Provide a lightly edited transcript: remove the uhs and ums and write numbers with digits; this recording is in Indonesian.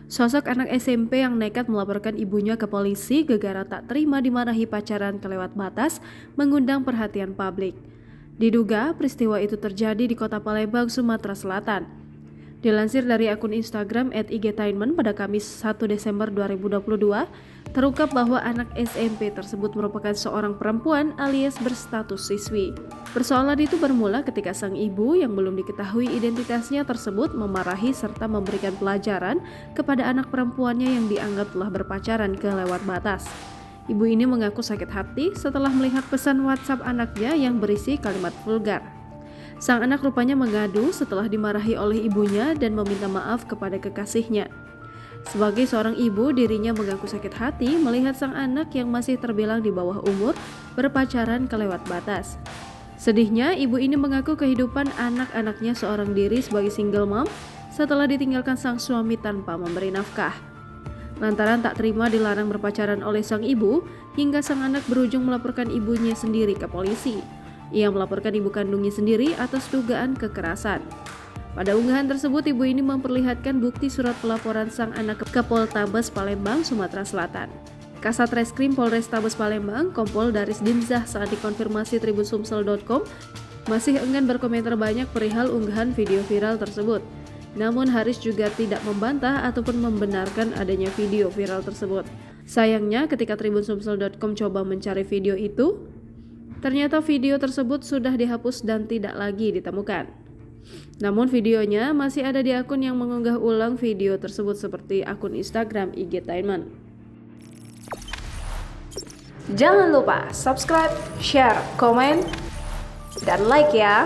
Sosok anak SMP yang nekat melaporkan ibunya ke polisi gara-gara tak terima dimarahi pacaran kelewat batas mengundang perhatian publik. Diduga peristiwa itu terjadi di Kota Palembang, Sumatera Selatan. Dilansir dari akun Instagram @igtainment pada Kamis 1 Desember 2022, terungkap bahwa anak SMP tersebut merupakan seorang perempuan alias berstatus siswi. Persoalan itu bermula ketika sang ibu yang belum diketahui identitasnya tersebut memarahi serta memberikan pelajaran kepada anak perempuannya yang dianggap telah berpacaran kelewat batas. Ibu ini mengaku sakit hati setelah melihat pesan WhatsApp anaknya yang berisi kalimat vulgar. Sang anak rupanya mengadu setelah dimarahi oleh ibunya dan meminta maaf kepada kekasihnya. Sebagai seorang ibu, dirinya mengaku sakit hati melihat sang anak yang masih terbilang di bawah umur berpacaran kelewat batas. Sedihnya, ibu ini mengaku kehidupan anak-anaknya seorang diri sebagai single mom setelah ditinggalkan sang suami tanpa memberi nafkah. Lantaran tak terima dilarang berpacaran oleh sang ibu, hingga sang anak berujung melaporkan ibunya sendiri ke polisi. Ia melaporkan ibu kandungnya sendiri atas dugaan kekerasan. Pada unggahan tersebut, ibu ini memperlihatkan bukti surat pelaporan sang anak ke Poltabes Palembang, Sumatera Selatan. Kasat Reskrim Polrestabes Palembang, Kompol Daris Dimzah saat dikonfirmasi tribunsumsel.com masih enggan berkomentar banyak perihal unggahan video viral tersebut. Namun Haris juga tidak membantah ataupun membenarkan adanya video viral tersebut. Sayangnya ketika tribunsumsel.com coba mencari video itu, ternyata video tersebut sudah dihapus dan tidak lagi ditemukan. Namun videonya masih ada di akun yang mengunggah ulang video tersebut seperti akun Instagram igtainment. Jangan lupa subscribe, share, komen, dan like ya.